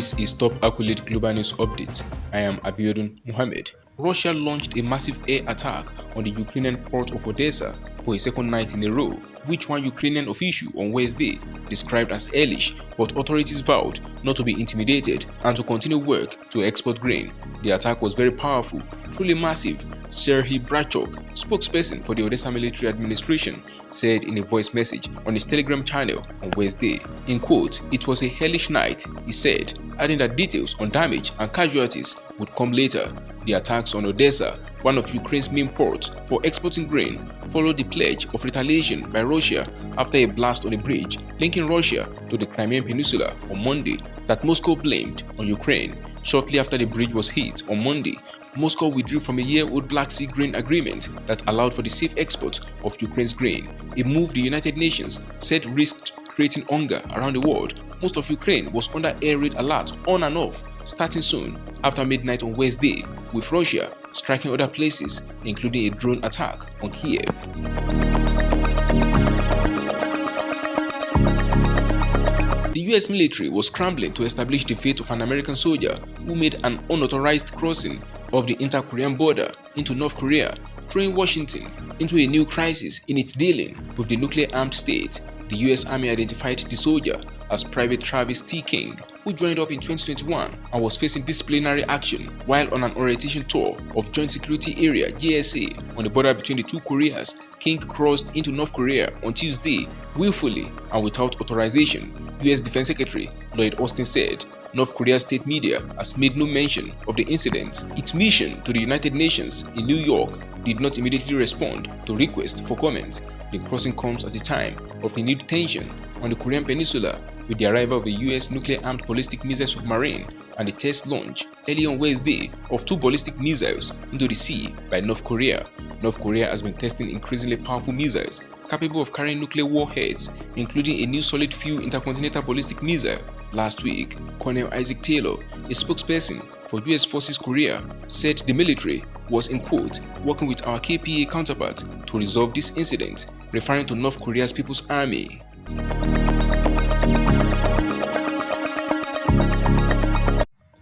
This is Top Accolade Global News Update. I am Abiodun Mohammed. Russia launched a massive air attack on the Ukrainian port of Odessa for a second night in a row, which one Ukrainian official on Wednesday described as hellish, but authorities vowed not to be intimidated and to continue work to export grain. The attack was very powerful, truly massive, Serhiy Brachuk, spokesperson for the Odessa military administration, said in a voice message on his Telegram channel on Wednesday. In quote, "It was a hellish night," he said, adding that details on damage and casualties would come later. The attacks on Odessa, one of Ukraine's main ports for exporting grain, followed the pledge of retaliation by Russia after a blast on a bridge linking Russia to the Crimean Peninsula on Monday that Moscow blamed on Ukraine. Shortly after the bridge was hit on Monday, Moscow withdrew from a year-old Black Sea grain agreement that allowed for the safe export of Ukraine's grain, a move the United Nations said risked creating hunger around the world. Most of Ukraine was under air raid alert on and off, starting soon after midnight on Wednesday, with Russia striking other places, including a drone attack on Kiev. The US military was scrambling to establish the fate of an American soldier who made an unauthorized crossing of the inter-Korean border into North Korea, throwing Washington into a new crisis in its dealing with the nuclear-armed state. The US Army identified the soldier as Private Travis T. King, who joined up in 2021 and was facing disciplinary action while on an orientation tour of Joint Security Area (JSA) on the border between the two Koreas. King crossed into North Korea on Tuesday willfully and without authorization, US Defense Secretary Lloyd Austin said. North Korea's state media has made no mention of the incident. Its mission to the United Nations in New York did not immediately respond to requests for comment. The crossing comes at a time of renewed tension on the Korean Peninsula with the arrival of a US nuclear-armed ballistic missile submarine and the test launch early on Wednesday of 2 ballistic missiles into the sea by North Korea. North Korea has been testing increasingly powerful missiles capable of carrying nuclear warheads, including a new solid-fuel intercontinental ballistic missile. Last week, Colonel Isaac Taylor, a spokesperson for US Forces Korea, said the military was, in quote, working with our KPA counterpart to resolve this incident, referring to North Korea's People's Army.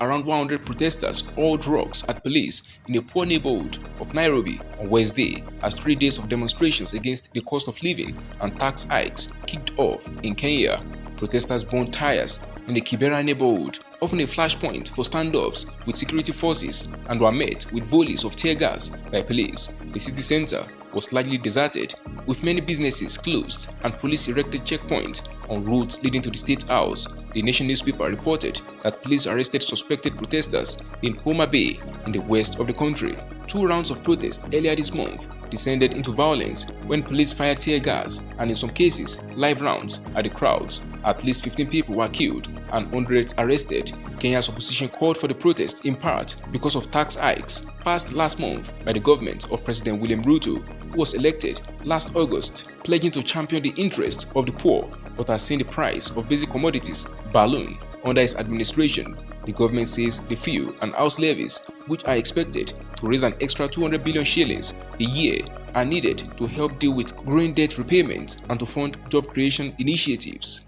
Around 100 protesters hurled rocks at police in a poor neighborhood of Nairobi on Wednesday as 3 days of demonstrations against the cost of living and tax hikes kicked off in Kenya. Protesters burned tires in the Kibera neighborhood, often a flashpoint for standoffs with security forces, and were met with volleys of tear gas by police. The city center was largely deserted, with many businesses closed and police erected checkpoints on roads leading to the State House. The Nation newspaper reported that police arrested suspected protesters in Homa Bay in the west of the country. 2 rounds of protests earlier this month descended into violence when police fired tear gas and in some cases live rounds at the crowds. At least 15 people were killed and hundreds arrested. Kenya's opposition called for the protest in part because of tax hikes passed last month by the government of President William Ruto, who was elected last August, pledging to champion the interests of the poor, but has seen the price of basic commodities balloon under his administration. The government says the fuel and house levies, which are expected to raise an extra 200 billion shillings a year, are needed to help deal with growing debt repayment and to fund job creation initiatives.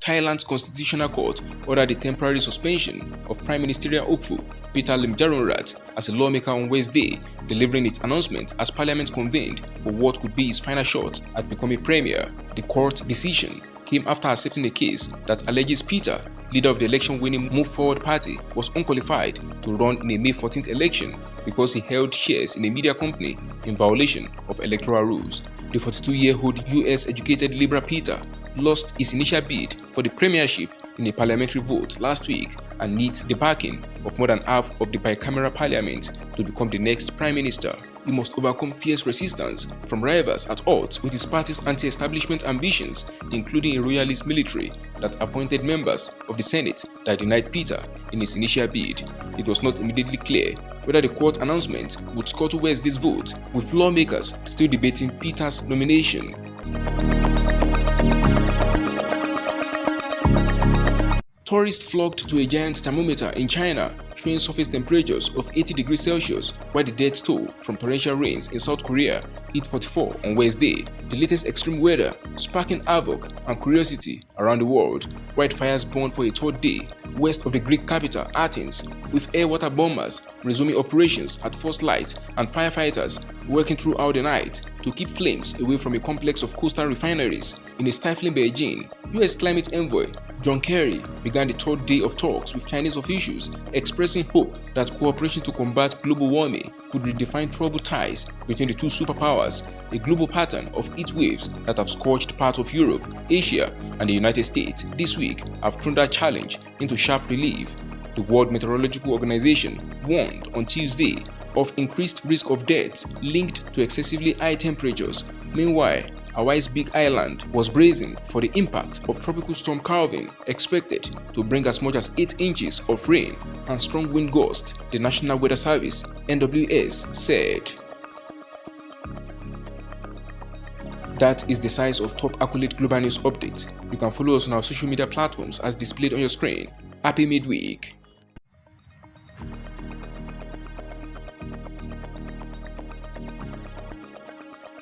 Thailand's Constitutional Court ordered the temporary suspension of Prime Ministerial hopeful Peter Limjaroenrat as a lawmaker on Wednesday, delivering its announcement as Parliament convened for what could be his final shot at becoming premier. The court decision came after accepting a case that alleges Peter, leader of the election-winning Move Forward Party, was unqualified to run in a May 14th election because he held shares in a media company in violation of electoral rules. The 42-year-old US-educated Liberal Peter lost his initial bid for the premiership in a parliamentary vote last week and needs the backing of more than half of the bicameral parliament to become the next prime minister. He must overcome fierce resistance from rivals at odds with his party's anti-establishment ambitions, including a royalist military that appointed members of the Senate that denied Peter in his initial bid. It was not immediately clear whether the court announcement would scuttle Wednesday's vote, with lawmakers still debating Peter's nomination. Tourists flocked to a giant thermometer in China, showing surface temperatures of 80 degrees Celsius, while the death toll from torrential rains in South Korea hit 44 on Wednesday. The latest extreme weather sparking havoc and curiosity around the world. Wildfires burned for a third day west of the Greek capital, Athens, with air-water bombers resuming operations at first light and firefighters working throughout the night to keep flames away from a complex of coastal refineries. In a stifling Beijing, US climate envoy John Kerry began the third day of talks with Chinese officials, expressing hope that cooperation to combat global warming could redefine troubled ties between the two superpowers. A global pattern of heat waves that have scorched parts of Europe, Asia, and the United States this week have thrown that challenge into sharp relief. The World Meteorological Organization warned on Tuesday of increased risk of deaths linked to excessively high temperatures. Meanwhile, Hawaii's Big Island was bracing for the impact of Tropical Storm Calvin, expected to bring as much as 8 inches of rain and strong wind gusts, the National Weather Service (NWS) said. That is the size of top accolade global news update. You can follow us on our social media platforms as displayed on your screen. Happy midweek.